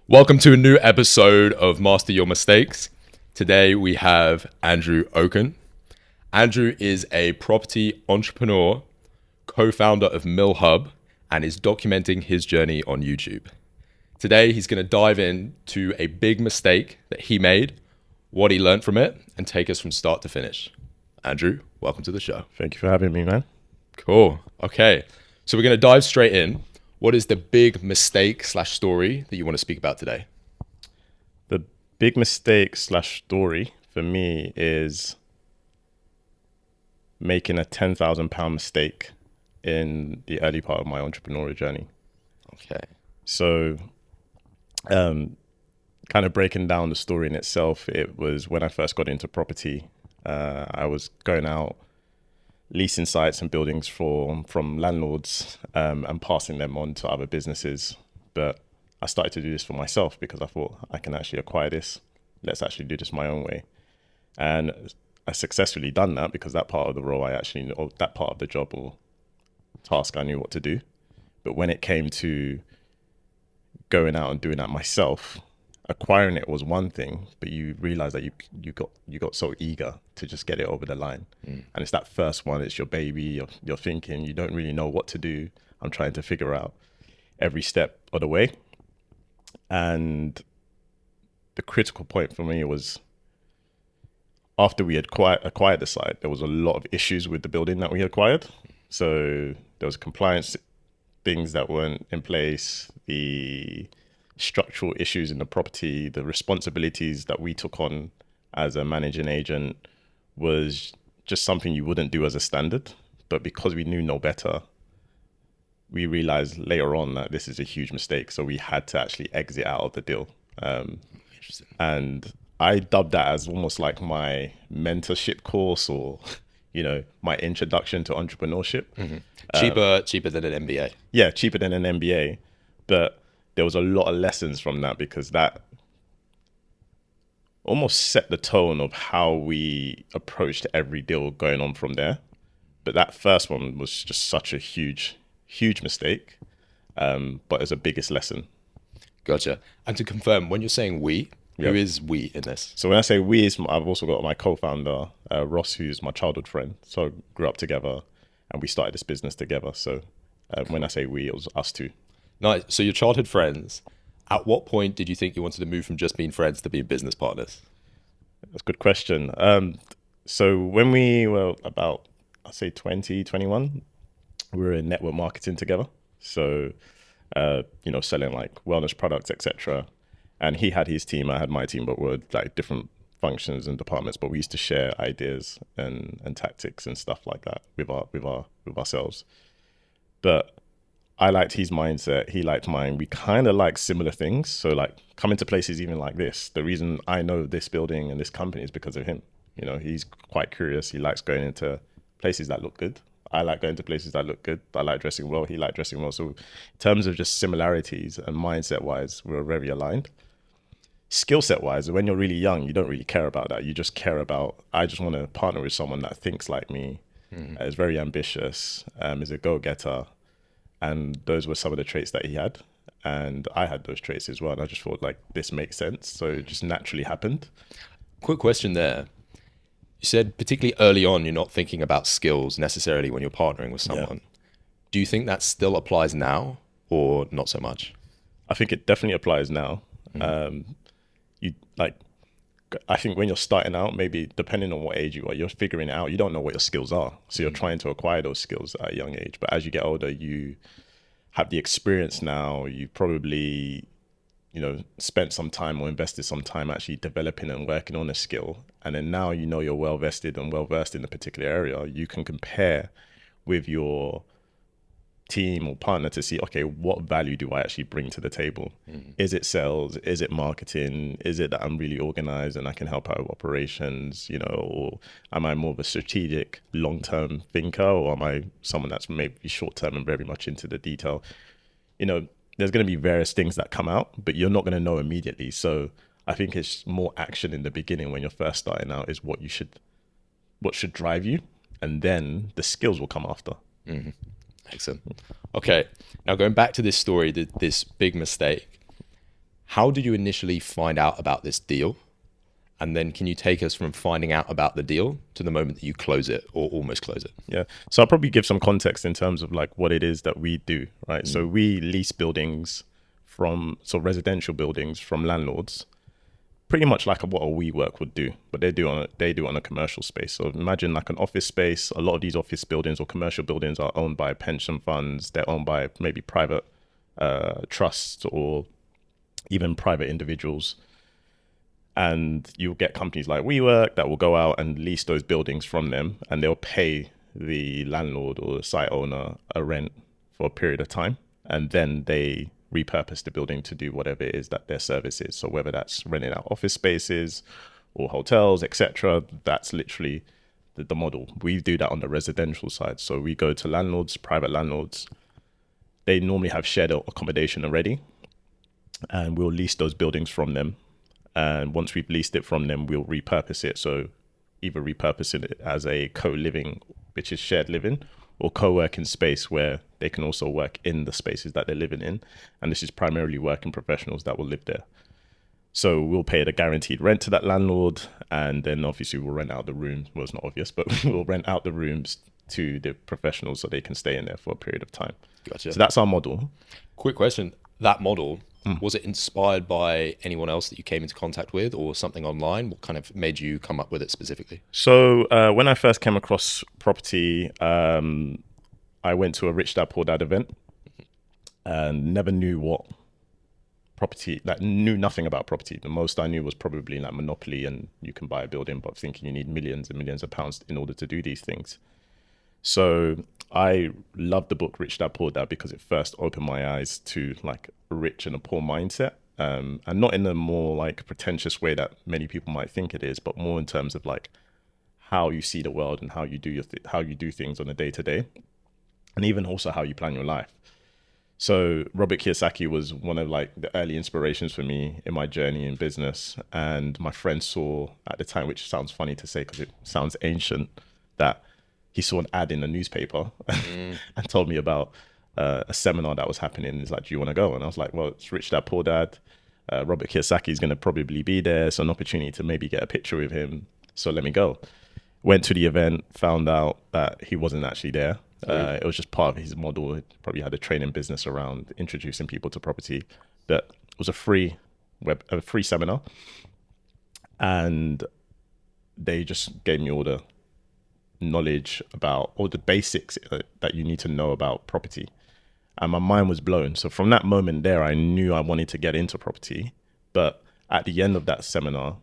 Welcome to a new episode of Master Your Mistakes. Today we have Andrew Okun. Andrew is a property entrepreneur, co-founder of MILHUB, and is documenting his journey on YouTube. Today he's going to dive into a big mistake that he made, what he learned from it, and take us from start to finish. Andrew, welcome to the show. Thank you for having me, man. Cool. Okay. So we're going to dive straight in. What is the big mistake / story that you want to speak about today? The big mistake / story for me is making a £10,000 mistake in the early part of my entrepreneurial journey. Okay. So, kind of breaking down the story in itself, it was when I first got into property. I was going out leasing sites and buildings from landlords and passing them on to other businesses. But I started to do this for myself because I thought I can actually acquire this. Let's actually do this my own way. And I successfully done that because that part of the role that part of the job or task I knew what to do. But when it came to going out and doing that myself, acquiring it was one thing, but you realize that you got so eager to just get it over the line. And it's that first one, it's your baby, you're thinking, you don't really know what to do. I'm trying to figure out every step of the way. And the critical point for me was after we had acquired the site, there was a lot of issues with the building that we had acquired. So there was compliance things that weren't in place, the structural issues in the property, the responsibilities that we took on as a managing agent was just something you wouldn't do as a standard. But because we knew no better, we realized later on that this is a huge mistake. So we had to actually exit out of the deal. Interesting. And I dubbed that as almost like my mentorship course or, my introduction to entrepreneurship. Cheaper than an MBA. Yeah, cheaper than an MBA. But there was a lot of lessons from that because that almost set the tone of how we approached every deal going on from there. But that first one was just such a huge mistake, but it's a biggest lesson. Gotcha. And to confirm, when you're saying we, who is we in this? So when I say we, I've also got my co-founder, Ross, who's my childhood friend. So grew up together and we started this business together. So when I say we, it was us two. Nice. So your childhood friends, at what point did you think you wanted to move from just being friends to being business partners? That's a good question. So when we were about, I'd say 20, 21, we were in network marketing together. So, selling like wellness products, etc. And he had his team, I had my team, but we're like different functions and departments. But we used to share ideas and tactics and stuff like that with ourselves. But I liked his mindset. He liked mine. We kind of like similar things. So like coming to places even like this, the reason I know this building and this company is because of him. He's quite curious. He likes going into places that look good. I like going to places that look good. I like dressing well. He liked dressing well. So in terms of just similarities and mindset wise, we were very aligned. Skill set wise, when you're really young, you don't really care about that. You just care about, I just want to partner with someone that thinks like me, is very ambitious, is a go-getter. And those were some of the traits that he had. And I had those traits as well. And I just thought like, this makes sense. So it just naturally happened. Quick question there. You said particularly early on, you're not thinking about skills necessarily when you're partnering with someone. Yeah. Do you think that still applies now or not so much? I think it definitely applies now. I think when you're starting out, maybe depending on what age you are, you're figuring it out. You don't know what your skills are. So you're trying to acquire those skills at a young age. But as you get older, you have the experience now. You probably, spent some time or invested some time actually developing and working on a skill. And then now you're well vested and well versed in a particular area. You can compare with your team or partner to see, okay, what value do I actually bring to the table? Is it sales? Is it marketing? Is it that I'm really organized and I can help out with operations, or am I more of a strategic long-term thinker, or am I someone that's maybe short-term and very much into the detail? There's going to be various things that come out, but you're not going to know immediately. So I think it's more action in the beginning when you're first starting out is what should drive you. And then the skills will come after. Mm-hmm. Excellent. Okay. Now going back to this story, this big mistake, How did you initially find out about this deal? And then can you take us from finding out about the deal to the moment that you close it or almost close it? Yeah. So I'll probably give some context in terms of like what it is that we do, right? So we lease buildings residential buildings from landlords, pretty much like what a WeWork would do, but they do on a commercial space. So imagine like an office space. A lot of these office buildings or commercial buildings are owned by pension funds. They're owned by maybe private trusts or even private individuals. And you'll get companies like WeWork that will go out and lease those buildings from them, and they'll pay the landlord or the site owner a rent for a period of time. And then they repurpose the building to do whatever it is that their service is. So whether that's renting out office spaces or hotels, etc., that's literally the model. We do that on the residential side. So we go to landlords, private landlords. They normally have shared accommodation already, and we'll lease those buildings from them. And once we've leased it from them, we'll repurpose it. So either repurposing it as a co-living, which is shared living, or co-working space where they can also work in the spaces that they're living in. And this is primarily working professionals that will live there. So we'll pay the guaranteed rent to that landlord, and then obviously we'll rent out the rooms. Well, it's not obvious, but we'll rent out the rooms to the professionals so they can stay in there for a period of time. Gotcha. So that's our model. Quick question. That model, was it inspired by anyone else that you came into contact with or something online? What kind of made you come up with it specifically? So when I first came across property, I went to a Rich Dad Poor Dad event and never knew what property, like knew nothing about property. The most I knew was probably like Monopoly, and you can buy a building, but thinking you need millions and millions of pounds in order to do these things. So I loved the book Rich Dad Poor Dad because it first opened my eyes to like a rich and a poor mindset, and not in a more like pretentious way that many people might think it is, but more in terms of like how you see the world and how you do how you do things on a day to day, and even also how you plan your life. So Robert Kiyosaki was one of like the early inspirations for me in my journey in business, and my friend saw at the time, which sounds funny to say because it sounds ancient, that he saw an ad in the newspaper and told me about a seminar that was happening. He's like, do you want to go? And I was like, well, it's Rich Dad Poor Dad. Robert Kiyosaki is going to probably be there. So an opportunity to maybe get a picture with him. So let me go. Went to the event, found out that he wasn't actually there. It was just part of his model. He probably had a training business around introducing people to property. But it was a free seminar. And they just gave me all the knowledge about all the basics that you need to know about property, and my mind was blown. So from that moment there, I knew I wanted to get into property. But at the end of that seminar,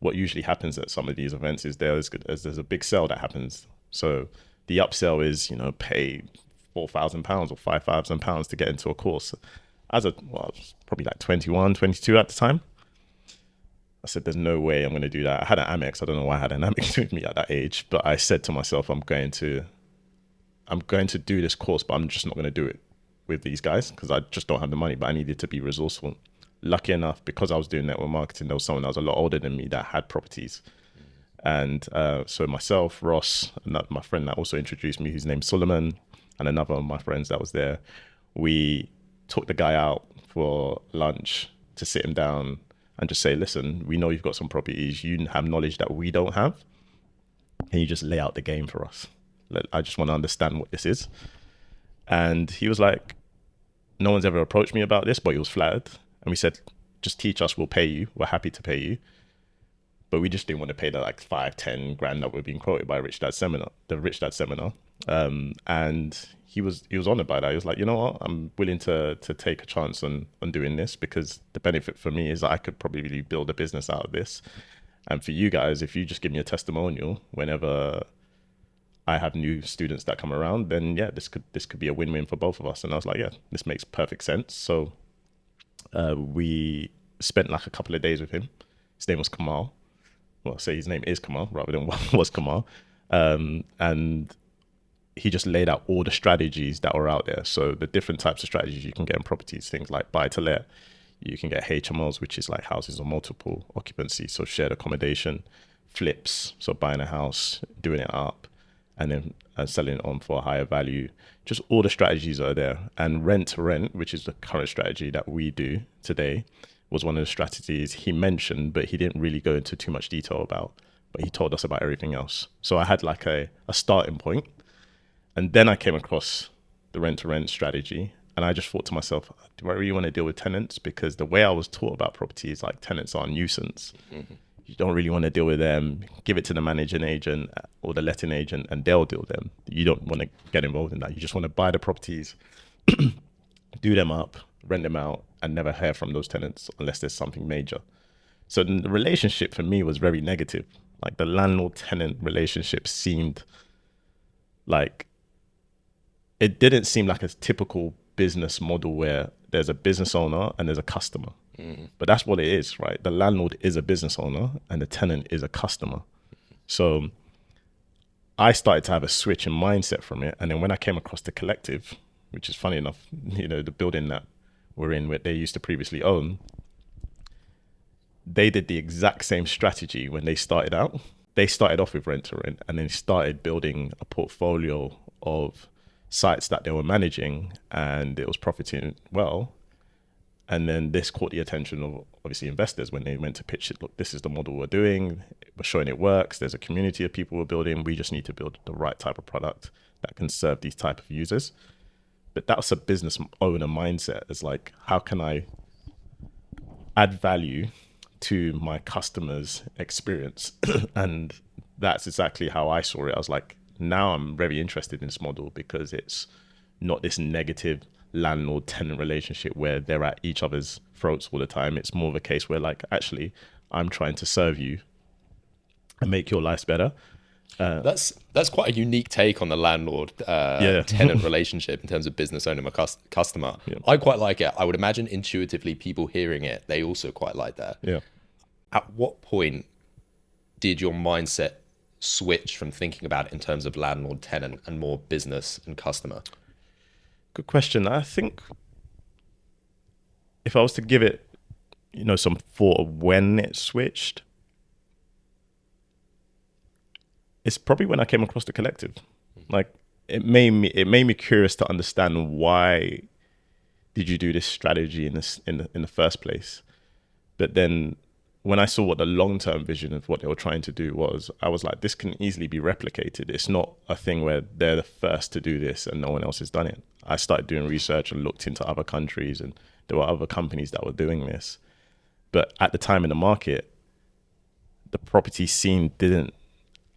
what usually happens at some of these events is there's a big sale that happens. So the upsell is, pay £4,000 or £5,000 to get into a course. I was probably like 21, 22 at the time. I said, there's no way I'm going to do that. I had an Amex. I don't know why I had an Amex with me at that age, but I said to myself, I'm going to do this course, but I'm just not going to do it with these guys because I just don't have the money, but I needed to be resourceful. Lucky enough, because I was doing network marketing, there was someone that was a lot older than me that had properties. And so myself, Ross, and my friend that also introduced me, whose name's Solomon, and another of my friends that was there, we took the guy out for lunch to sit him down and just say, listen, we know you've got some properties. You have knowledge that we don't have. Can you just lay out the game for us? I just want to understand what this is. And he was like, no one's ever approached me about this, but he was flattered. And we said, just teach us, we'll pay you. We're happy to pay you. But we just didn't want to pay the like 5-10 grand that were being quoted by the Rich Dad seminar. And he was honored by that. He was like, you know what, I'm willing to take a chance on doing this because the benefit for me is that I could probably build a business out of this. And for you guys, if you just give me a testimonial whenever I have new students that come around, then yeah, this could be a win-win for both of us. And I was like, yeah, this makes perfect sense. So we spent like a couple of days with him. His name was Kamal. Well, say his name is Kamal rather than was Kamal. And he just laid out all the strategies that were out there. So the different types of strategies you can get in properties, things like buy to let. You can get HMOs, which is like houses of multiple occupancy, so shared accommodation, flips, so buying a house, doing it up, and then selling it on for a higher value. Just all the strategies are there. And Rent2Rent, which is the current strategy that we do today, was one of the strategies he mentioned, but he didn't really go into too much detail about. But he told us about everything else. So I had like a starting point, and then I came across the Rent2Rent strategy, and I just thought to myself, do I really want to deal with tenants? Because the way I was taught about property is like tenants are a nuisance. Mm-hmm. You don't really want to deal with them. Give it to the managing agent or the letting agent, and they'll deal with them. You don't want to get involved in that. You just want to buy the properties, do them up, rent them out, and never hear from those tenants unless there's something major. So the relationship for me was very negative. Like the landlord-tenant relationship seemed like, it didn't seem like a typical business model where there's a business owner and there's a customer. Mm. But that's what it is, right? The landlord is a business owner and the tenant is a customer. So I started to have a switch in mindset from it. And then when I came across the collective, which is funny enough, the building that we're in, where they used to previously own, they did the exact same strategy when they started out. They started off with Rent2Rent and then started building a portfolio of sites that they were managing, and it was profiting well. And then this caught the attention of obviously investors when they went to pitch it. Look, this is the model we're doing. We're showing it works. There's a community of people we're building. We just need to build the right type of product that can serve these type of users. But that's a business owner mindset. It's like, how can I add value to my customers' experience? And that's exactly how I saw it. I was like, now I'm very interested in this model because it's not this negative landlord-tenant relationship where they're at each other's throats all the time. It's more of a case where, like, actually, I'm trying to serve you and make your lives better. That's quite a unique take on the landlord tenant relationship in terms of business owner and customer. Yeah. I quite like it. I would imagine intuitively people hearing it, they also quite like that. Yeah. At what point did your mindset switch from thinking about it in terms of landlord tenant and more business and customer? Good question. I think if I was to give it, some thought of when it switched, it's probably when I came across the collective. Like it made me curious to understand, why did you do this strategy in the first place? But then when I saw what the long-term vision of what they were trying to do was, I was like, this can easily be replicated. It's not a thing where they're the first to do this and no one else has done it. I started doing research and looked into other countries, and there were other companies that were doing this. But at the time in the market, the property scene didn't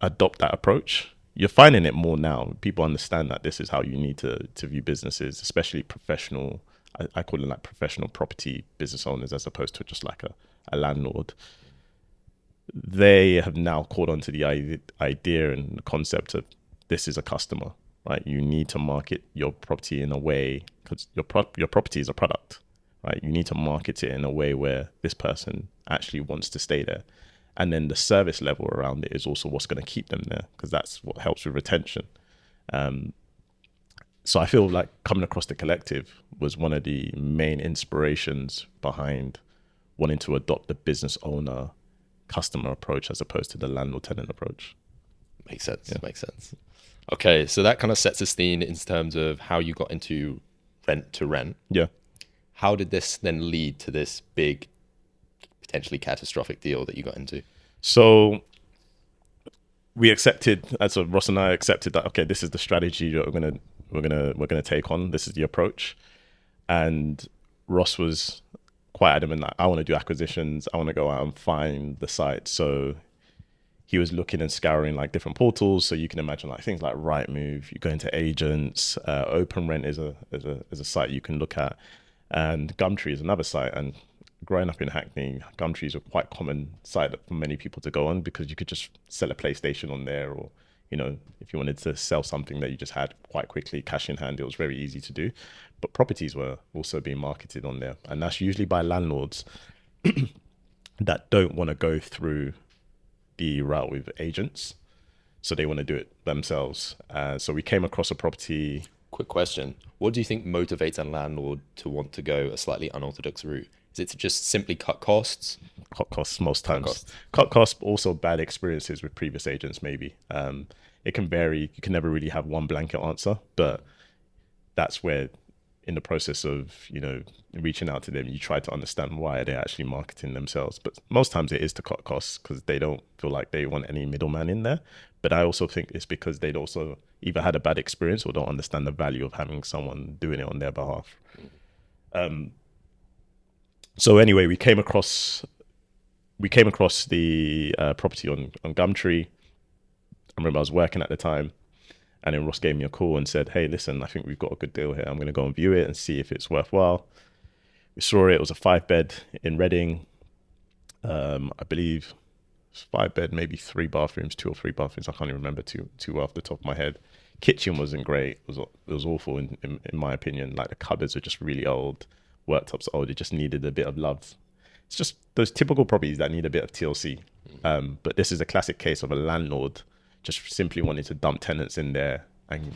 adopt that approach. You're finding it more now. People understand that this is how you need to view businesses, especially professional. I call them like professional property business owners, as opposed to just like a landlord. They have now caught on to the idea and the concept of this is a customer, right? You need to market your property in a way, because your property is a product, right? You need to market it in a way where this person actually wants to stay there. And then the service level around it is also what's going to keep them there, because that's what helps with retention. So I feel like coming across the collective was one of the main inspirations behind wanting to adopt the business owner customer approach as opposed to the landlord tenant approach. Makes sense. Yeah. Makes sense. Okay, so that kind of sets a scene in terms of how you got into Rent2Rent. Yeah. How did this then lead to this big, potentially catastrophic deal that you got into? So we accepted, so Ross and I accepted that, okay, this is the strategy that we're gonna take on. This is the approach. And Ross was quite adamant that I want to do acquisitions. I want to go out and find the site. So he was looking and scouring like different portals. So you can imagine like things like Rightmove. You go into agents. OpenRent is a site you can look at, and Gumtree is another site. And growing up in Hackney, Gumtree is a quite common site for many people to go on, because you could just sell a PlayStation on there, or if you wanted to sell something that you just had quite quickly, cash in hand, it was very easy to do. But properties were also being marketed on there, and that's usually by landlords that don't want to go through the route with agents, so they want to do it themselves. So we came across a property. Quick question: what do you think motivates a landlord to want to go a slightly unorthodox route? Is it to just simply cut costs? Cut costs most times. Cut costs, also bad experiences with previous agents, maybe. It can vary. You can never really have one blanket answer, but that's where in the process of, reaching out to them, you try to understand why they're actually marketing themselves. But most times it is to cut costs because they don't feel like they want any middleman in there. But I also think it's because they'd also either had a bad experience or don't understand the value of having someone doing it on their behalf. So anyway, we came across the property on Gumtree. I remember I was working at the time, and then Ross gave me a call and said, "Hey, listen, I think we've got a good deal here. I'm going to go and view it and see if it's worthwhile." We saw it. It was a 5-bed in Reading. I believe it's 5-bed, maybe 3 bathrooms, 2 or 3 bathrooms. I can't even remember too well off the top of my head. Kitchen wasn't great. It was awful in my opinion. Like the cupboards are just really old, worktops old. It just needed a bit of love. It's just those typical properties that need a bit of TLC. But this is a classic case of a landlord just simply wanting to dump tenants in there and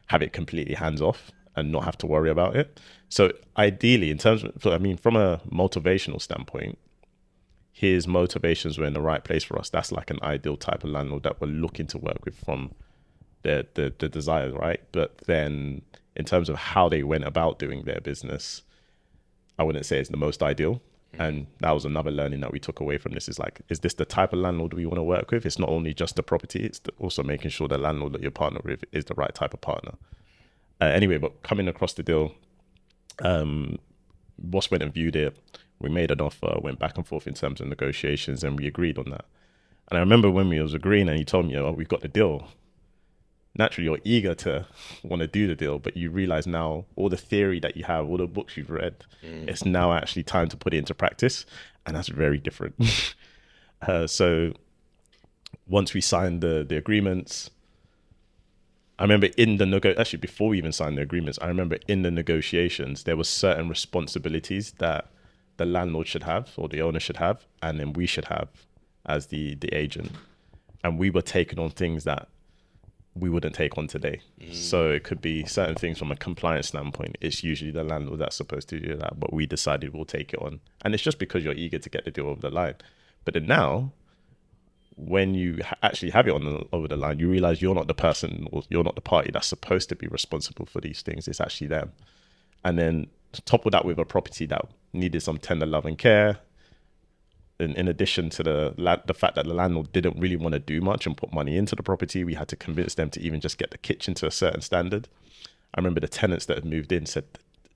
have it completely hands off and not have to worry about it. So ideally, from a motivational standpoint, his motivations were in the right place for us. That's like an ideal type of landlord that we're looking to work with from the desires, right? But then in terms of how they went about doing their business, I wouldn't say it's the most ideal. And that was another learning that we took away from this, is like, is this the type of landlord we want to work with? It's not only just the property, it's also making sure the landlord that you're partner with is the right type of partner. Anyway, but coming across the deal, boss went and viewed it. We made an offer, went back and forth in terms of negotiations, and we agreed on that. And I remember when we was agreeing and he told me, "Oh, we've got the deal." Naturally, you're eager to want to do the deal, but you realize now all the theory that you have, all the books you've read, it's now actually time to put it into practice. And that's very different. So once we signed the agreements, I remember actually before we even signed the agreements, I remember in the negotiations, there were certain responsibilities that the landlord should have or the owner should have, and then we should have as the agent. And we were taking on things that we wouldn't take on today. So it could be certain things from a compliance standpoint. It's usually the landlord that's supposed to do that, but we decided we'll take it on. And it's just because you're eager to get the deal over the line. But then now, when you actually have it over the line, you realize you're not the person or you're not the party that's supposed to be responsible for these things. It's actually them. And then topple that with a property that needed some tender love and care. In addition to the fact that the landlord didn't really want to do much and put money into the property, we had to convince them to even just get the kitchen to a certain standard. I remember the tenants that had moved in said,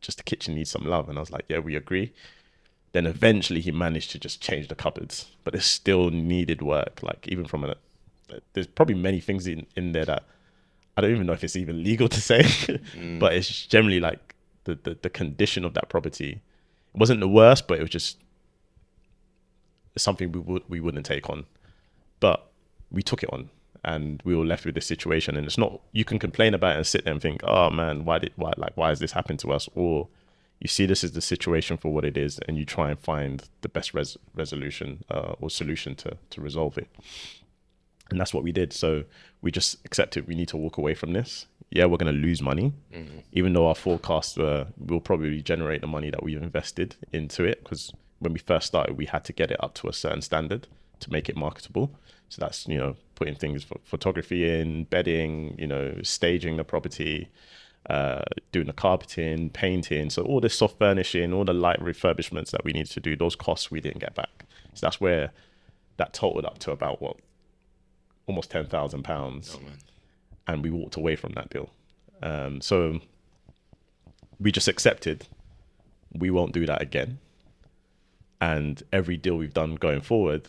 just the kitchen needs some love. And I was like, yeah, we agree. Then eventually he managed to just change the cupboards, but it still needed work. Like even there's probably many things in there that I don't even know if it's even legal to say, but it's generally like the condition of that property. It wasn't the worst, but it was just something we wouldn't take on, but we took it on and we were left with this situation. And it's not, you can complain about it and sit there and think, oh man, why has this happened to us? Or you see this as the situation for what it is and you try and find the best resolution or solution to resolve it. And that's what we did. So we just accepted we need to walk away from this. Yeah, we're going to lose money, even though our forecasts will probably generate the money that we've invested into it, because when we first started, we had to get it up to a certain standard to make it marketable. So that's, putting things for photography in, bedding, staging the property, doing the carpeting, painting. So all the soft furnishing, all the light refurbishments that we needed to do, those costs we didn't get back. So that's where that totaled up to about almost £10,000. Oh, man. And we walked away from that deal. So we just accepted we won't do that again. And every deal we've done going forward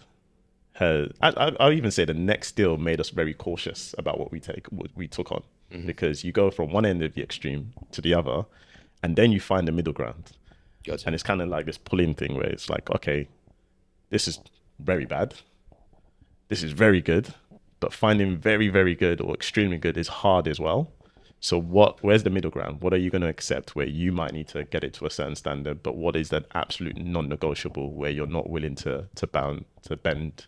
I'll even say the next deal made us very cautious about what we took on, because you go from one end of the extreme to the other, and then you find the middle ground. Gotcha. And it's kind of like this pulling thing where it's like, okay, this is very bad, this is very good, but finding very, very good or extremely good is hard as well. So where's the middle ground? What are you going to accept where you might need to get it to a certain standard, but what is that absolute non-negotiable where you're not willing to bend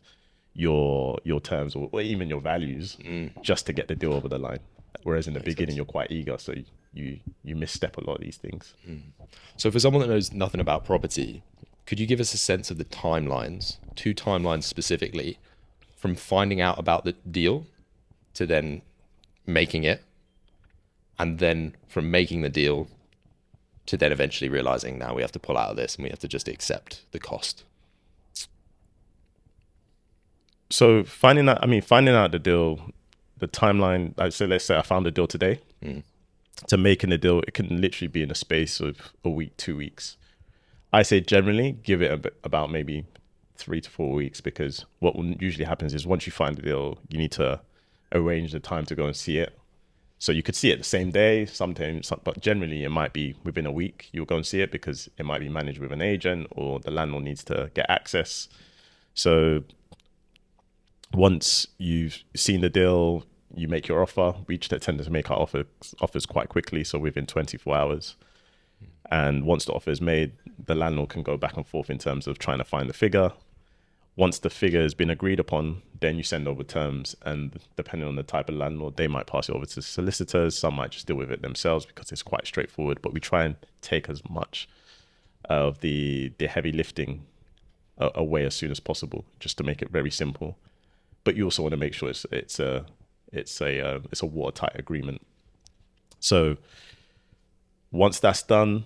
your terms or even your values just to get the deal over the line? Whereas in the beginning, you're quite eager, so you misstep a lot of these things. So for someone that knows nothing about property, could you give us a sense of the timelines, 2 timelines specifically, from finding out about the deal to then making it? And then from making the deal to then eventually realizing now we have to pull out of this and we have to just accept the cost? So finding out the deal, the timeline, let's say I found a deal today. To making a deal, it can literally be in a space of a week, 2 weeks. I say generally give it about maybe 3 to 4 weeks, because what usually happens is once you find the deal, you need to arrange the time to go and see it. So you could see it the same day, sometimes, but generally it might be within a week you'll go and see it, because it might be managed with an agent or the landlord needs to get access. So once you've seen the deal, you make your offer. We tend to make our offers quite quickly, so within 24 hours. And once the offer is made, the landlord can go back and forth in terms of trying to find the figure. Once the figure has been agreed upon, then you send over terms, and depending on the type of landlord, they might pass it over to solicitors. Some might just deal with it themselves because it's quite straightforward, but we try and take as much of the heavy lifting away as soon as possible, just to make it very simple. But you also want to make sure it's a watertight agreement. So once that's done,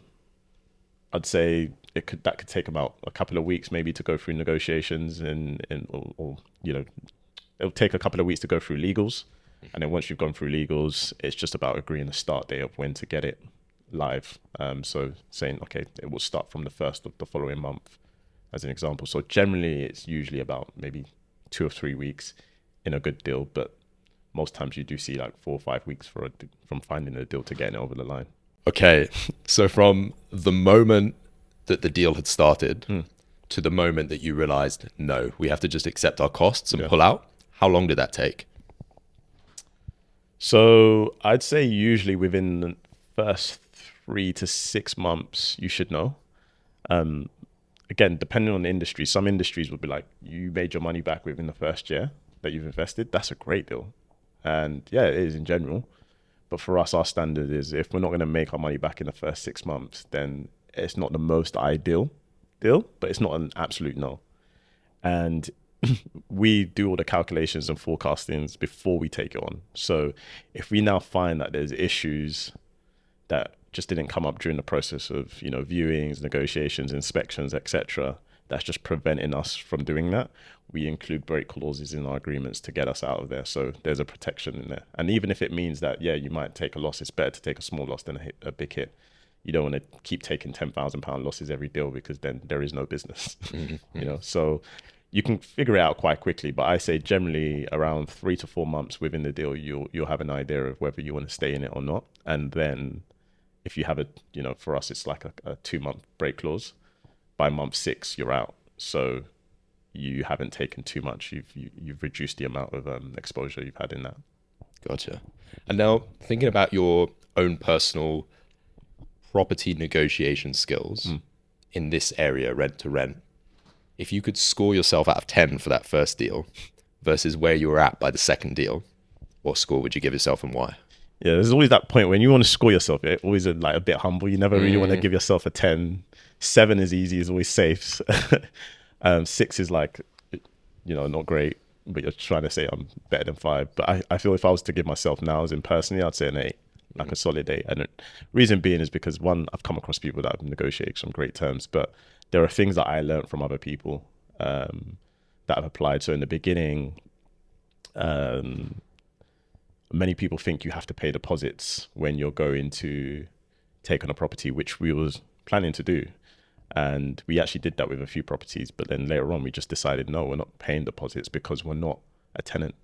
I'd say that could take about a couple of weeks maybe to go through negotiations, or it'll take a couple of weeks to go through legals. And then once you've gone through legals, it's just about agreeing the start date of when to get it live. So saying, okay, it will start from the first of the following month, as an example. So generally it's usually about maybe 2 or 3 weeks in a good deal, but most times you do see like 4 or 5 weeks from finding a deal to getting it over the line. Okay, so from the moment that the deal had started to the moment that you realized, no, we have to just accept our costs and pull out, how long did that take? So I'd say usually within the first 3 to 6 months, you should know. Again, depending on the industry, some industries will be like, you made your money back within the first year that you've invested. That's a great deal. And yeah, it is in general. But for us, our standard is if we're not going to make our money back in the first 6 months, then it's not the most ideal deal, but it's not an absolute no. And we do all the calculations and forecastings before we take it on. So if we now find that there's issues that just didn't come up during the process of, viewings, negotiations, inspections, etc., that's just preventing us from doing that, we include break clauses in our agreements to get us out of there. So there's a protection in there. And even if it means that, you might take a loss, it's better to take a small loss than a big hit. You don't want to keep taking £10,000 losses every deal, because then there is no business. So you can figure it out quite quickly. But I say generally around 3 to 4 months within the deal, you'll have an idea of whether you want to stay in it or not. And then if you have for us, it's like a 2-month break clause. By month 6, you're out. So you haven't taken too much. You've reduced the amount of exposure you've had in that. Gotcha. And now thinking about your own personal property negotiation skills in this area, rent to rent, if you could score yourself out of 10 for that first deal versus where you were at by the second deal, what score would you give yourself and why? Yeah, there's always that point when you want to score yourself. It's always a bit humble. You never really want to give yourself a 10. 7 is easy, is always safe. 6 is like, not great, but you're trying to say I'm better than 5. But I feel if I was to give myself now, as in personally, I'd say an 8, like a solid 8. And the reason being is because, one, I've come across people that have negotiated some great terms, but there are things that I learned from other people that I've applied. So in the beginning, many people think you have to pay deposits when you're going to take on a property, which we was planning to do. And we actually did that with a few properties, but then later on we just decided, no, we're not paying deposits because we're not a tenant.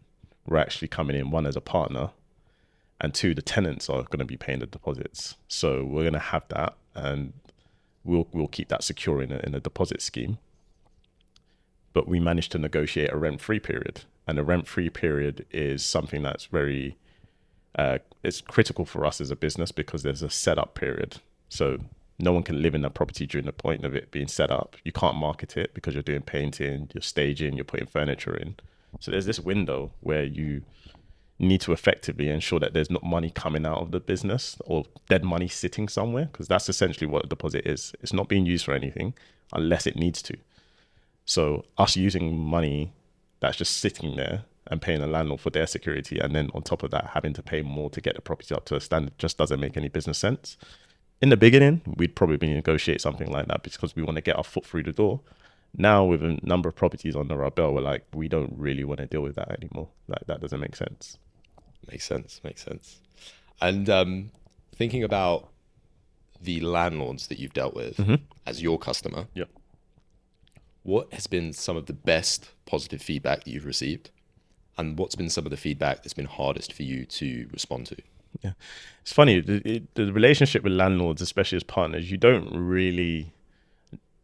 We're actually coming in, one, as a partner, and 2, the tenants are going to be paying the deposits. So we're going to have that, and we'll keep that secure in a deposit scheme. But we managed to negotiate a rent-free period, and a rent-free period is something that's very it's critical for us as a business, because there's a setup period. So no one can live in that property during the point of it being set up. You can't market it because you're doing painting, you're staging, you're putting furniture in. So there's this window where you need to effectively ensure that there's not money coming out of the business or dead money sitting somewhere, because that's essentially what a deposit is. It's not being used for anything unless it needs to. So us using money that's just sitting there and paying a landlord for their security, and then on top of that having to pay more to get the property up to a standard, just doesn't make any business sense. in the beginning, we'd probably negotiate something like that because we want to get our foot through the door. Now, with a number of properties under our belt, we're like, we don't really want to deal with that anymore. Like, that doesn't make sense. Makes sense. And thinking about the landlords that you've dealt with as your customer, Yep. what has been some of the best positive feedback that you've received? And what's been some of the feedback that's been hardest for you to respond to? Yeah. It's funny, the relationship with landlords, especially as partners, you don't really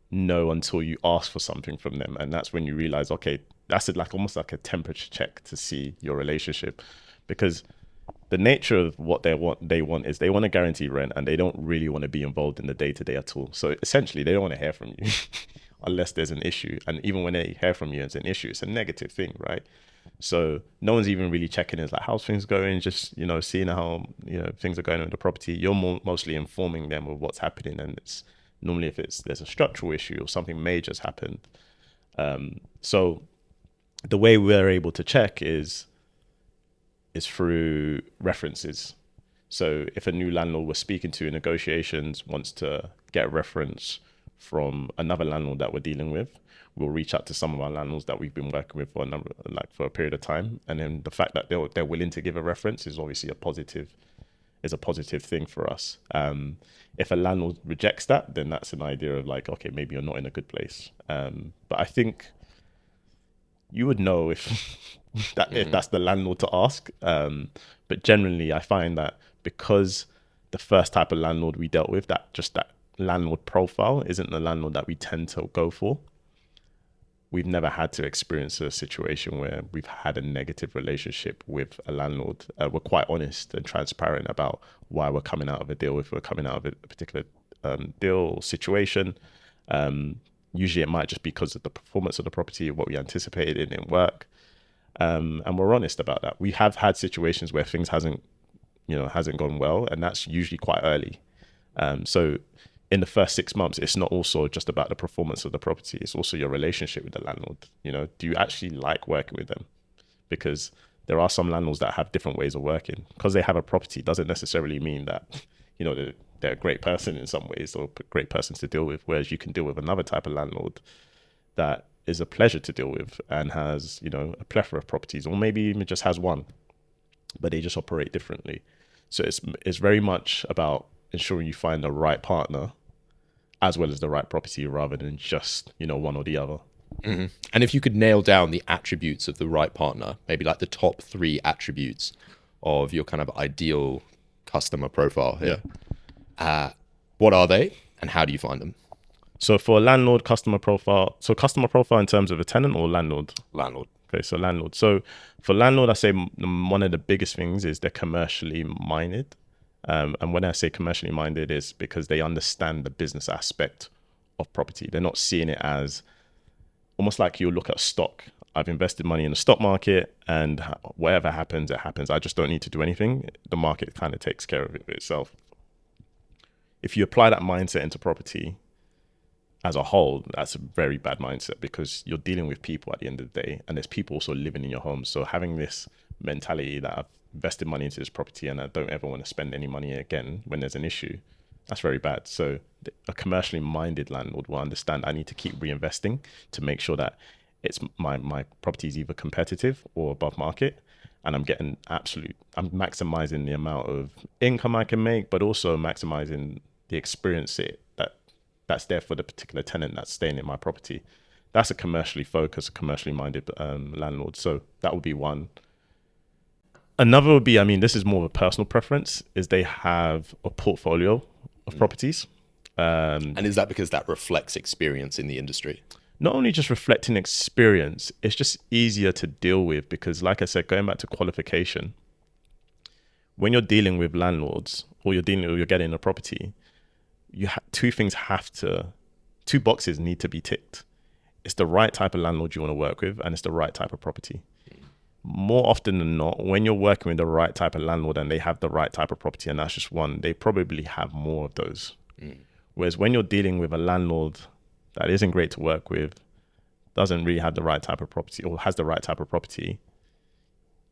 know until you ask for something from them. And that's when you realize, okay, that's almost like a temperature check to see your relationship. Because the nature of what they want is they want to guarantee rent, and they don't really want to be involved in the day-to-day at all. So essentially, they don't want to hear from you unless there's an issue. And even when they hear from you, it's an issue. It's a negative thing, right? So no one's even really checking in, like, how's things going? Just, seeing how, things are going on the property. You're mostly informing them of what's happening. And it's normally if there's a structural issue or something major has happened. So the way we're able to check is through references. So if a new landlord we're speaking to in negotiations wants to get a reference from another landlord that we're dealing with, we'll reach out to some of our landlords that we've been working with for a period of time. And then the fact that they're willing to give a reference is obviously a positive thing for us. If a landlord rejects that, then that's an idea of like, okay, maybe you're not in a good place. But I think you would know if that's the landlord to ask. But generally, I find that because the first type of landlord we dealt with, that landlord profile isn't the landlord that we tend to go for, we've never had to experience a situation where we've had a negative relationship with a landlord. We're quite honest and transparent about why we're coming out of a deal, if we're coming out of a particular deal or situation. Usually it might just be because of the performance of the property, what we anticipated it didn't work. And we're honest about that. We have had situations where things hasn't gone well, and that's usually quite early. So in the first 6 months, it's not also just about the performance of the property. It's also your relationship with the landlord. Do you actually like working with them? Because there are some landlords that have different ways of working. Because they have a property doesn't necessarily mean that, they're a great person in some ways or a great person to deal with. Whereas you can deal with another type of landlord that is a pleasure to deal with and has, a plethora of properties, or maybe even just has one, but they just operate differently. So it's very much about ensuring you find the right partner as well as the right property, rather than just, one or the other. Mm-hmm. And if you could nail down the attributes of the right partner, maybe like the top 3 attributes of your kind of ideal customer profile here, what are they and how do you find them? So for landlord, customer profile in terms of a tenant or landlord? Landlord. Okay, so landlord. So for landlord, I say one of the biggest things is they're commercially minded. And when I say commercially minded, is because they understand the business aspect of property. They're not seeing it as almost like you look at stock. I've invested money in the stock market, and whatever happens, it happens. I just don't need to do anything. The market kind of takes care of it itself. If you apply that mindset into property as a whole, that's a very bad mindset, because you're dealing with people at the end of the day, and there's people also living in your home. So having this mentality that I've invested money into this property and I don't ever want to spend any money again when there's an issue, that's very bad. So a commercially minded landlord will understand I need to keep reinvesting to make sure that it's my property is either competitive or above market, and I'm maximizing the amount of income I can make, but also maximizing the experience that's there for the particular tenant that's staying in my property. That's a commercially focused, commercially minded landlord. So that would be one. Another would be, this is more of a personal preference, is they have a portfolio of properties. And is that because that reflects experience in the industry? Not only just reflecting experience, it's just easier to deal with, because like I said, going back to qualification, when you're dealing with landlords or you're getting a property, two boxes need to be ticked. It's the right type of landlord you want to work with, and it's the right type of property. More often than not, when you're working with the right type of landlord and they have the right type of property, and that's just one, they probably have more of those. Whereas when you're dealing with a landlord that isn't great to work with, doesn't really have the right type of property, or has the right type of property,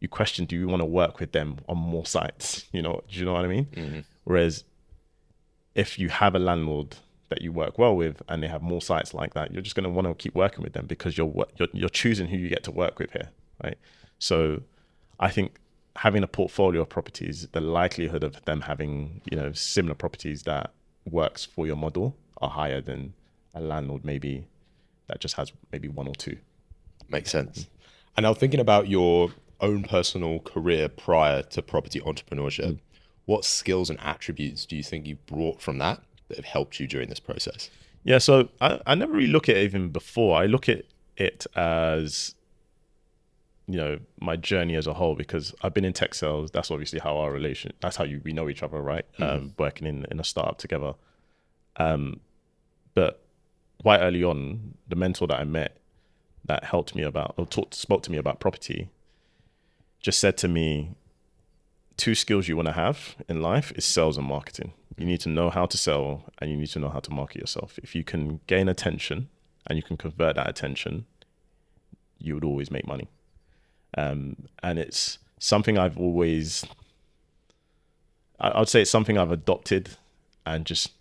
you question, do you want to work with them on more sites? Do you know what I mean? Whereas if you have a landlord that you work well with and they have more sites like that, you're just going to want to keep working with them because you're choosing who you get to work with here, right? So I think having a portfolio of properties, the likelihood of them having, similar properties that works for your model are higher than a landlord maybe that just has maybe one or two. Makes sense. And now thinking about your own personal career prior to property entrepreneurship, what skills and attributes do you think you brought from that have helped you during this process? Yeah, so I never really look at it even before. I look at it as, my journey as a whole, because I've been in tech sales. That's obviously how that's how we know each other, right? Working in a startup together. But quite early on, the mentor that I met that helped me spoke to me about property, just said to me, 2 skills you want to have in life is sales and marketing. You need to know how to sell and you need to know how to market yourself. If you can gain attention and you can convert that attention, you would always make money. And it's something I'd say it's something I've adopted and just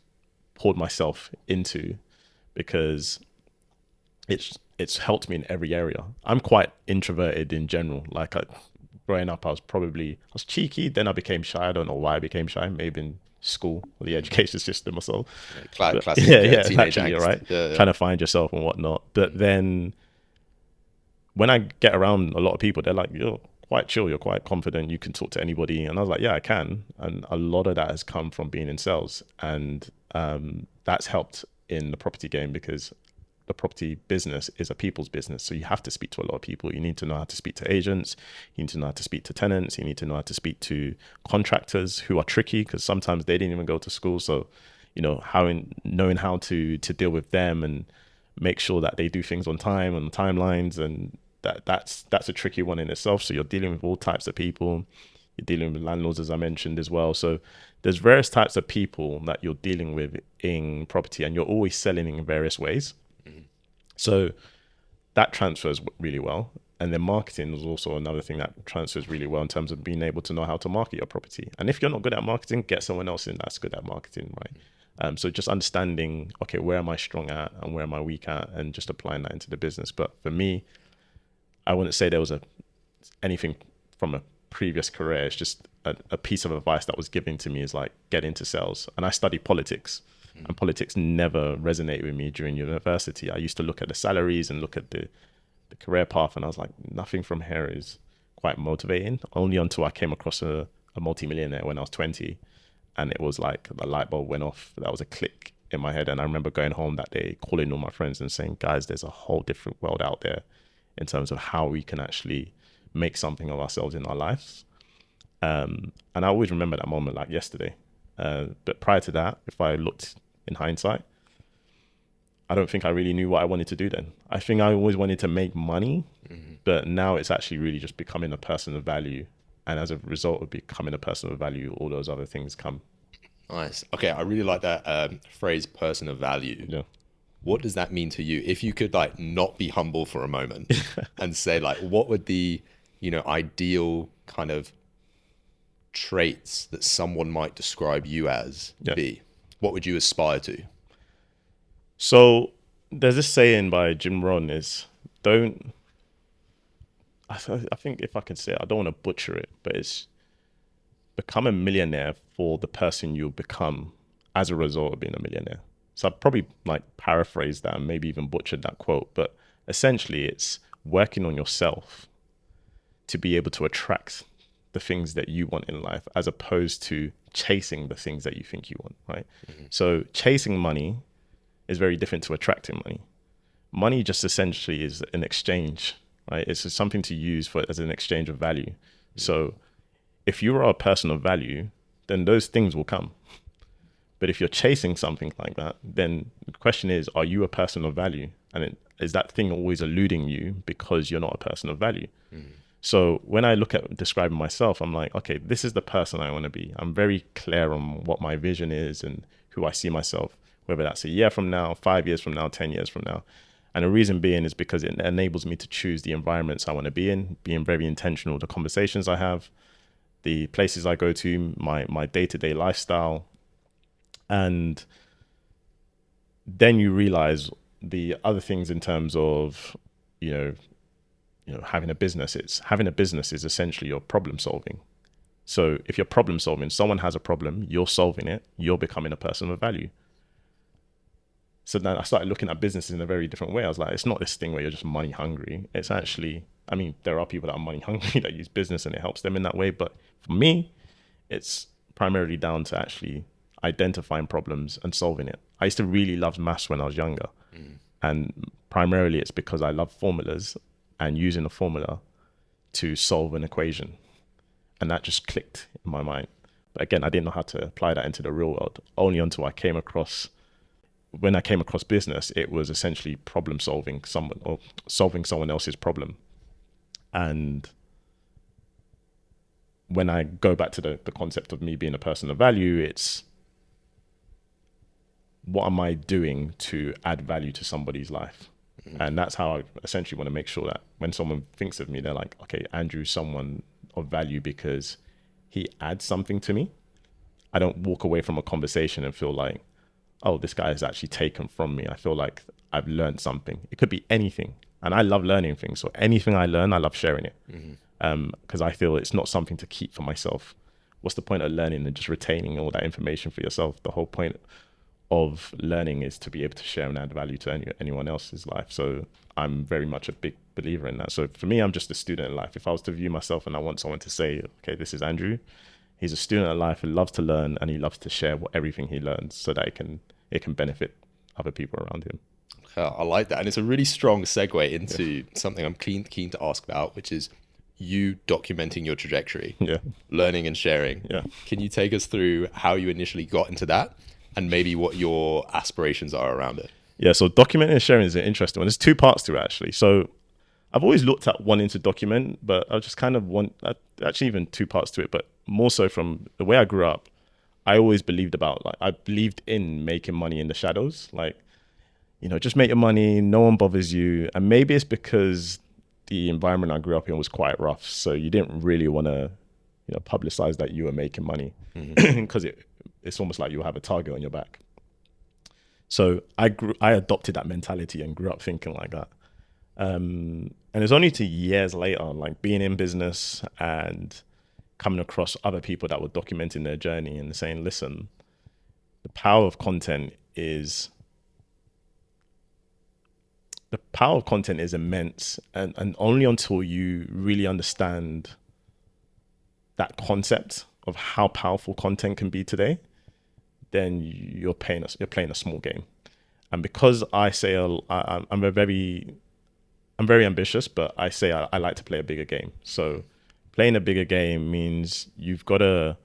poured myself into, because it's helped me in every area. I'm quite introverted in general. Like growing up, I was cheeky. Then I became shy. I don't know why I became shy. Maybe in school or the education system or so. Classic teenage angst. Right? Yeah. Trying to find yourself and whatnot. But then when I get around a lot of people, they're like, you're quite chill. You're quite confident. You can talk to anybody. And I was like, yeah, I can. And a lot of that has come from being in sales. And that's helped in the property game, because the property business is a people's business. So you have to speak to a lot of people. You need to know how to speak to agents. You need to know how to speak to tenants. You need to know how to speak to contractors who are tricky because sometimes they didn't even go to school. So, knowing how to deal with them and make sure that they do things on time and timelines, and that's a tricky one in itself. So you're dealing with all types of people. You're dealing with landlords, as I mentioned as well. So there's various types of people that you're dealing with in property, and you're always selling in various ways. So that transfers really well. And then marketing is also another thing that transfers really well in terms of being able to know how to market your property. And if you're not good at marketing, get someone else in that's good at marketing, right? So just understanding, okay, where am I strong at and where am I weak at, and just applying that into the business. But for me, I wouldn't say there was anything from a previous career. It's just a piece of advice that was given to me is like, get into sales. And I studied politics. And politics never resonated with me during university. I used to look at the salaries and look at the career path, and I was like, nothing from here is quite motivating. Only until I came across a multimillionaire when I was 20, and it was like the light bulb went off. That was a click in my head. And I remember going home that day, calling all my friends and saying, guys, there's a whole different world out there in terms of how we can actually make something of ourselves in our lives. And I always remember that moment like yesterday. But prior to that, if I looked in hindsight, I don't think I really knew what I wanted to do then. I think I always wanted to make money, but now it's actually really just becoming a person of value. And as a result of becoming a person of value, all those other things come. Nice. Okay, I really like that phrase, person of value. Yeah. What does that mean to you? If you could like not be humble for a moment and say like, what would the, ideal kind of traits that someone might describe you as be? What would you aspire to? So there's this saying by Jim Rohn is, I think if I can say it, I don't want to butcher it, but it's become a millionaire for the person you'll become as a result of being a millionaire. So I'd probably like paraphrase that and maybe even butchered that quote, but essentially it's working on yourself to be able to attract the things that you want in life, as opposed to chasing the things that you think you want, right? So chasing money is very different to attracting money. Money just essentially is an exchange, right? It's just something to use as an exchange of value. So if you are a person of value, then those things will come. But if you're chasing something like that, then the question is, are you a person of value? And is that thing always eluding you because you're not a person of value? So when I look at describing myself, I'm like, okay, this is the person I want to be. I'm very clear on what my vision is and who I see myself, whether that's a year from now, 5 years from now, 10 years from now. And the reason being is because it enables me to choose the environments I want to be in, being very intentional, the conversations I have, the places I go to, my day-to-day lifestyle. And then you realize the other things in terms of, having a business. Having a business is essentially your problem solving. So if you're problem solving, someone has a problem, you're solving it, you're becoming a person of value. So then I started looking at business in a very different way. I was like, it's not this thing where you're just money hungry. It's actually, there are people that are money hungry that use business and it helps them in that way. But for me, it's primarily down to actually identifying problems and solving it. I used to really love maths when I was younger. And primarily it's because I love formulas and using a formula to solve an equation. And that just clicked in my mind. But again, I didn't know how to apply that into the real world, only until when I came across business, it was essentially problem solving solving someone else's problem. And when I go back to the concept of me being a person of value, it's what am I doing to add value to somebody's life? And that's how I essentially want to make sure that when someone thinks of me, they're like, okay, Andrew's someone of value because he adds something to me. I don't walk away from a conversation and feel like, oh, this guy is actually taken from me. I feel like I've learned something. It could be anything. And I love learning things. So anything I learn, I love sharing it. Because I feel it's not something to keep for myself. What's the point of learning and just retaining all that information for yourself? The whole point of learning is to be able to share and add value to anyone else's life. So I'm very much a big believer in that. So for me, I'm just a student in life. If I was to view myself and I want someone to say, okay, this is Andrew, he's a student in life who loves to learn and he loves to share everything he learns so that it can benefit other people around him. I like that. And it's a really strong segue into something I'm keen to ask about, which is you documenting your trajectory, learning and sharing. Can you take us through how you initially got into that and maybe what your aspirations are around it? Yeah, so documenting and sharing is an interesting one. There's two parts to it, actually. So I've always looked at wanting to document, but I just kind of actually even two parts to it, but more so from the way I grew up, I always believed I believed in making money in the shadows. Like, just make your money, no one bothers you. And maybe it's because the environment I grew up in was quite rough. So you didn't really want to, publicize that you were making money because it's almost like you'll have a target on your back. So I adopted that mentality and grew up thinking like that. And it's only 2 years later, like being in business and coming across other people that were documenting their journey and saying, listen, the power of content is immense. And only until you really understand that concept of how powerful content can be today, then you're playing a small game. And because I say I'm very ambitious, but I say I like to play a bigger game. So playing a bigger game means you've got to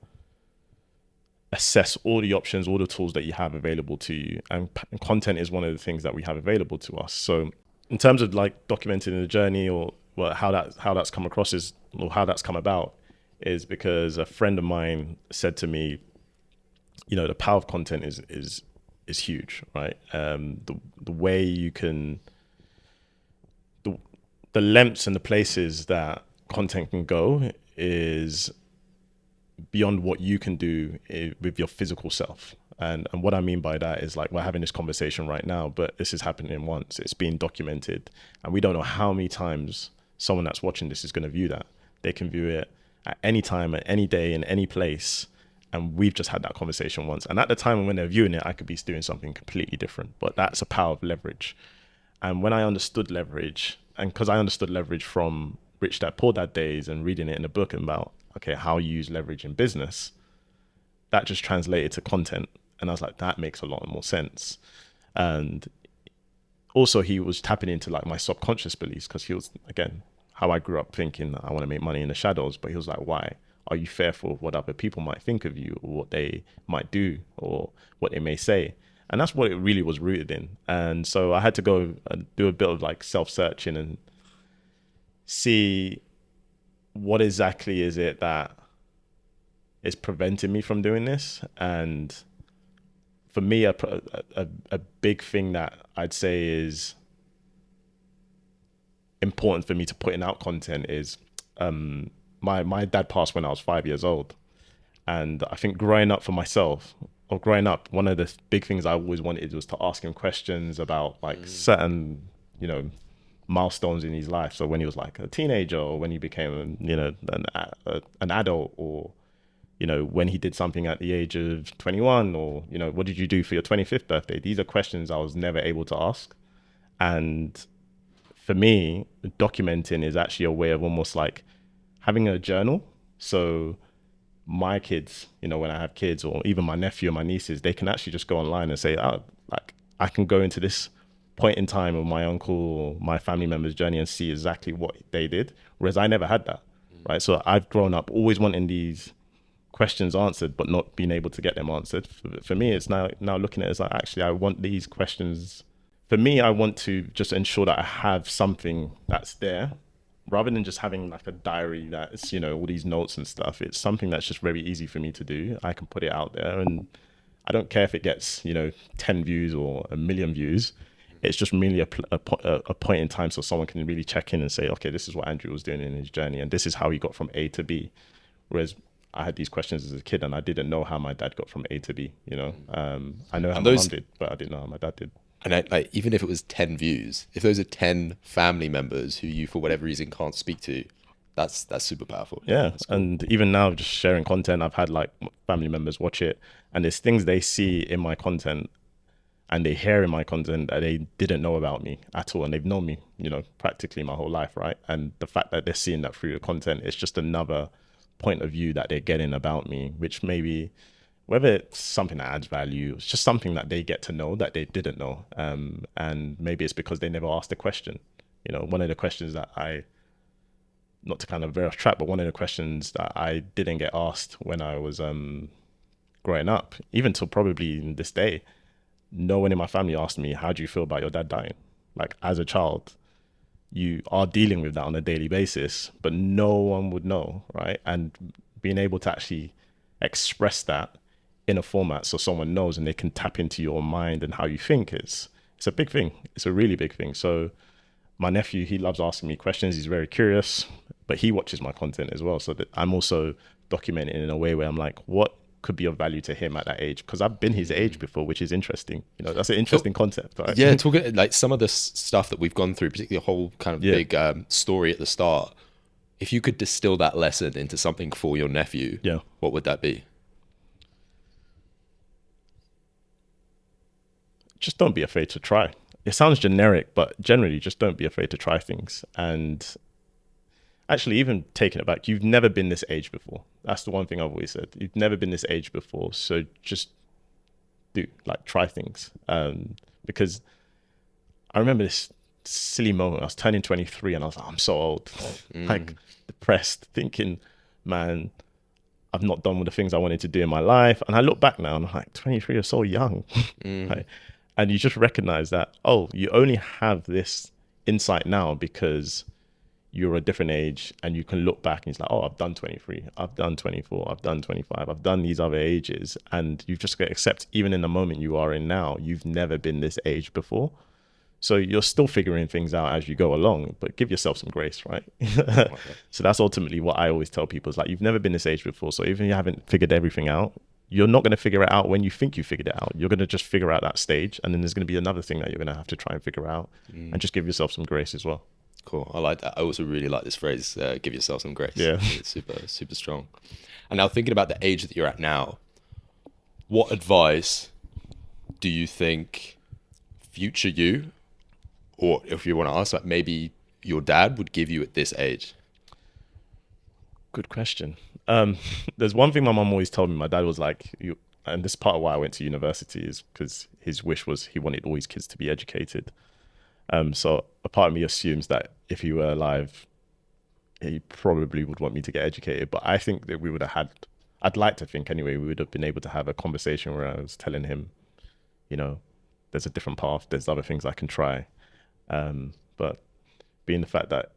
assess all the options, all the tools that you have available to you. And content is one of the things that we have available to us. So in terms of like documenting the journey or how that's come across how that's come about is because a friend of mine said to me, the power of content is huge, right? The way you can, the lengths and the places that content can go is beyond what you can do with your physical self. And what I mean by that is like we're having this conversation right now, but this is happening once. It's being documented, and we don't know how many times someone that's watching this is going to view that. They can view it at any time, at any day, in any place. And we've just had that conversation once. And at the time when they're viewing it, I could be doing something completely different. But that's a power of leverage. And when I understood leverage, and because I understood leverage from Rich Dad Poor Dad days and reading it in a book about, okay, how you use leverage in business, that just translated to content. And I was like, that makes a lot more sense. And also he was tapping into like my subconscious beliefs because he was, again, how I grew up thinking I want to make money in the shadows. But he was like, why? Are you fearful of what other people might think of you or what they might do or what they may say? And that's what it really was rooted in. And so I had to go and do a bit of like self-searching and see what exactly is it that is preventing me from doing this. And for me, a big thing that I'd say is important for me to putting out content is my dad passed when I was 5 years old. And I think growing up for myself, of growing up, one of the big things I always wanted was to ask him questions about like certain, you know, milestones in his life. So when he was like a teenager, or when he became, you know, an adult, or, you know, when he did something at the age of 21, or, you know, what did you do for your 25th birthday? These are questions I was never able to ask. And for me, documenting is actually a way of almost like having a journal. So my kids, you know, when I have kids, or even my nephew or my nieces, they can actually just go online and say, oh, like I can go into this point in time of my uncle or my family member's journey and see exactly what they did. Whereas I never had that, right? So I've grown up always wanting these questions answered, but not being able to get them answered. For me, it's now looking at it as like, actually, I want these questions. For me, I want to just ensure that I have something that's there, rather than just having like a diary that's, you know, all these notes and stuff. It's something that's just very easy for me to do. I can put it out there, and I don't care if it gets, you know, 10 views or a million views. It's just merely a point in time, so someone can really check in and say, okay, this is what Andrew was doing in his journey, and this is how he got from A to B. Whereas I had these questions as a kid, and I didn't know how my dad got from A to B. You know, I know how my mum did, but I didn't know how my dad did. And like, even if it was 10 views, if those are 10 family members who you, for whatever reason, can't speak to, that's super powerful. Yeah. Cool. And even now, just sharing content, I've had like family members watch it, and there's things they see in my content and they hear in my content that they didn't know about me at all. And they've known me, you know, practically my whole life, right? And the fact that they're seeing that through the content, it's just another point of view that they're getting about me, which maybe, whether it's something that adds value, it's just something that they get to know that they didn't know. And maybe it's because they never asked a question. You know, one of the questions that not to kind of veer off track, but one of the questions that I didn't get asked when I was growing up, even till probably this day, no one in my family asked me, how do you feel about your dad dying? Like, as a child, you are dealing with that on a daily basis, but no one would know, right? And being able to actually express that in a format so someone knows and they can tap into your mind and how you think, it's a big thing. It's a really big thing. So my nephew, he loves asking me questions. He's very curious, but he watches my content as well. So that I'm also documenting in a way where I'm like, what could be of value to him at that age? Because I've been his age before, which is interesting. You know, that's an interesting concept, right? Yeah, talking like some of the stuff that we've gone through, particularly the whole kind of big story at the start. If you could distill that lesson into something for your nephew, what would that be? Just don't be afraid to try. It sounds generic, but generally just don't be afraid to try things. And actually, even taking it back, you've never been this age before. That's the one thing I've always said. You've never been this age before. So just try things. Because I remember this silly moment. I was turning 23 and I was like, I'm so old. Like depressed, thinking, man, I've not done all the things I wanted to do in my life. And I look back now and I'm like, 23, you're so young. Like, and you just recognize that, oh, you only have this insight now because you're a different age, and you can look back and it's like, oh, I've done 23, I've done 24, I've done 25, I've done these other ages. And you've just got to accept, even in the moment you are in now, you've never been this age before. So you're still figuring things out as you go along, but give yourself some grace, right? So that's ultimately what I always tell people, is like, you've never been this age before. So even if you haven't figured everything out, you're not going to figure it out when you think you figured it out. You're going to just figure out that stage. And then there's going to be another thing that you're going to have to try and figure out, and just give yourself some grace as well. Cool. I like that. I also really like this phrase, give yourself some grace. Yeah. It's super, super strong. And now thinking about the age that you're at now, what advice do you think future you, or if you want to ask, like maybe your dad would give you at this age? Good question. There's one thing my mom always told me. My dad was like, and this is part of why I went to university, is because his wish was he wanted all his kids to be educated. So a part of me assumes that if he were alive, he probably would want me to get educated. But I think that we would have had, I'd like to think anyway, we would have been able to have a conversation where I was telling him, you know, there's a different path, there's other things I can try. But being the fact that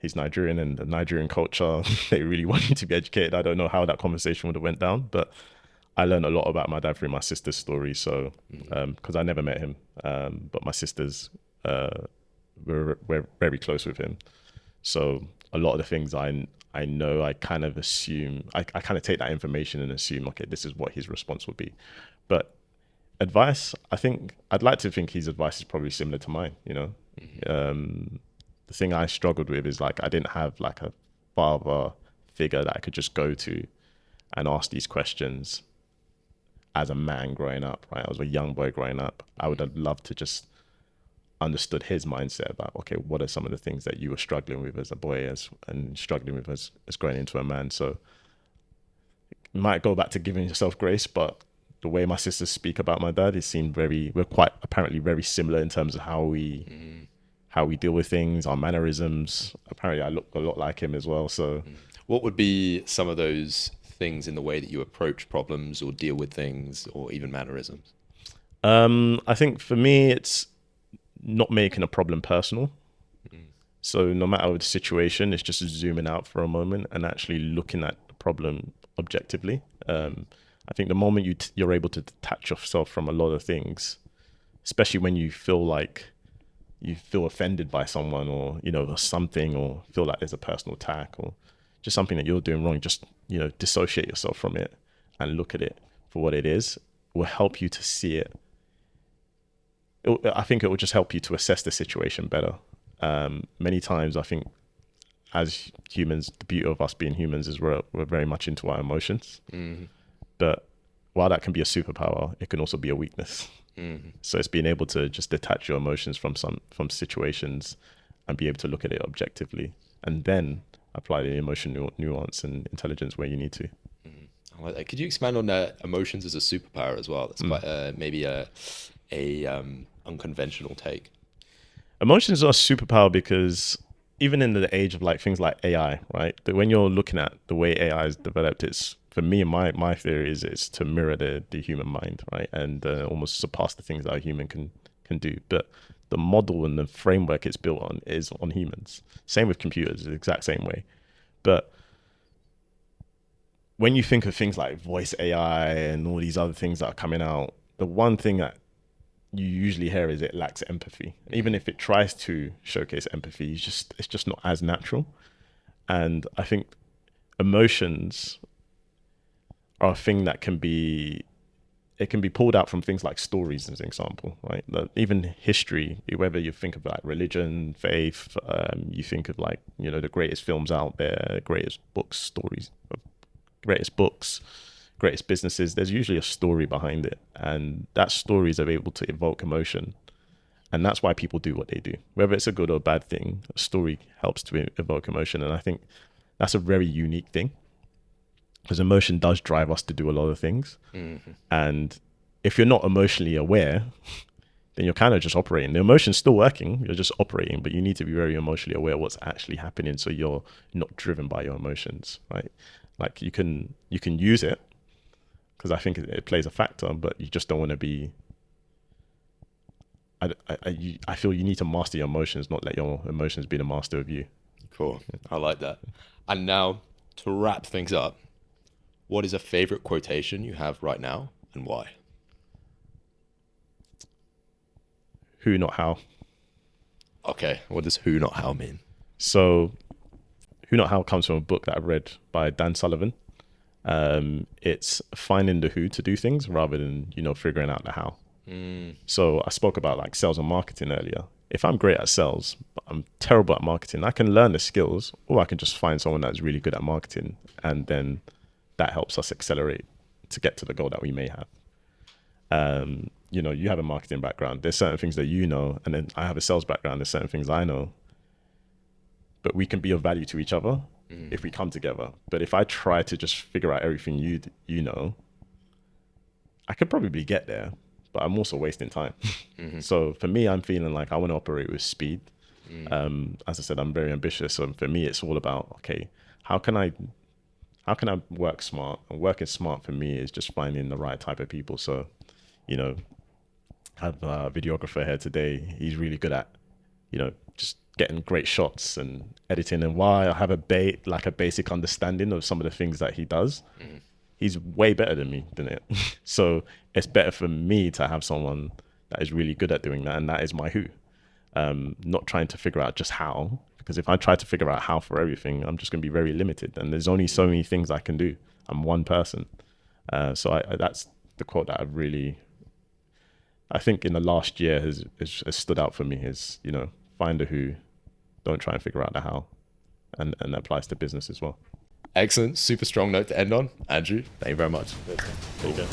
he's Nigerian and the Nigerian culture, they really want you to be educated, I don't know how that conversation would have went down. But I learned a lot about my dad through my sister's story. So, because I never met him, but my sisters were very close with him. So a lot of the things I know, I kind of assume, I kind of take that information and assume, okay, this is what his response would be. But advice, I think, I'd like to think his advice is probably similar to mine, you know. The thing I struggled with is like, I didn't have like a father figure that I could just go to and ask these questions as a man growing up, right? I was a young boy growing up. I would have loved to just understood his mindset about, okay, what are some of the things that you were struggling with as a boy and struggling with as growing into a man. So you might go back to giving yourself grace, but the way my sisters speak about my dad, we're quite apparently very similar in terms of how we deal with things, our mannerisms. Apparently I look a lot like him as well. So What would be some of those things in the way that you approach problems or deal with things or even mannerisms? I think for me, it's not making a problem personal. So no matter the situation, it's just zooming out for a moment and actually looking at the problem objectively. I think the moment you're able to detach yourself from a lot of things, especially when you feel like you feel offended by someone or, you know, or something, or feel like there's a personal attack or just something that you're doing wrong, just, you know, dissociate yourself from it and look at it for what it is. It will help you to see it. I think it will just help you to assess the situation better. Many times I think as humans, the beauty of us being humans is we're very much into our emotions. But while that can be a superpower, it can also be a weakness. So it's being able to just detach your emotions from situations and be able to look at it objectively and then apply the emotional nuance and intelligence where you need to. I like that. Could you expand on that emotions as a superpower as well? That's quite maybe a unconventional take. Emotions are a superpower because even in the age of like things like AI, right? That when you're looking at the way AI is developed, it's, for me, my theory is it's to mirror the human mind, right? And almost surpass the things that a human can do. But the model and the framework it's built on is on humans. Same with computers, the exact same way. But when you think of things like voice AI and all these other things that are coming out, the one thing that you usually hear is it lacks empathy. And even if it tries to showcase empathy, it's just not as natural. And I think emotions are a thing that can be pulled out from things like stories, as an example, right? Even history, whether you think of like religion, faith, you think of like, you know, the greatest films out there, greatest books, greatest businesses, there's usually a story behind it. And that stories are able to evoke emotion. And that's why people do what they do. Whether it's a good or bad thing, a story helps to evoke emotion. And I think that's a very unique thing, because emotion does drive us to do a lot of things. And if you're not emotionally aware, then you're kind of just operating. The emotion's still working, you're just operating, but you need to be very emotionally aware of what's actually happening so you're not driven by your emotions, right? Like you can use it, because I think it plays a factor, but you just don't want to be... I feel you need to master your emotions, not let your emotions be the master of you. Cool. I like that. And now, to wrap things up, what is a favorite quotation you have right now and why? Who, not how. Okay. What does who, not how mean? So Who Not How comes from a book that I've read by Dan Sullivan. It's finding the who to do things rather than, you know, figuring out the how. So I spoke about like sales and marketing earlier. If I'm great at sales, but I'm terrible at marketing, I can learn the skills, or I can just find someone that's really good at marketing, and then that helps us accelerate to get to the goal that we may have. You know, you have a marketing background. There's certain things that you know, and then I have a sales background. There's certain things I know, but we can be of value to each other if we come together. But if I try to just figure out everything you know, I could probably get there, but I'm also wasting time. So for me, I'm feeling like I want to operate with speed. As I said, I'm very ambitious. So for me, it's all about, okay, how can I work smart? And working smart for me is just finding the right type of people. So, you know, I have a videographer here today. He's really good at, you know, just getting great shots and editing. And while I have a basic understanding of some of the things that he does, he's way better than me than it. So it's better for me to have someone that is really good at doing that, and that is my who. Not trying to figure out just how, because if I try to figure out how for everything, I'm just going to be very limited, and there's only so many things I can do. I'm one person. So that's the quote that I think in the last year has stood out for me is, you know, find a who, don't try and figure out the how, and that applies to business as well. Excellent. Super strong note to end on. Andrew, thank you very much. There you go.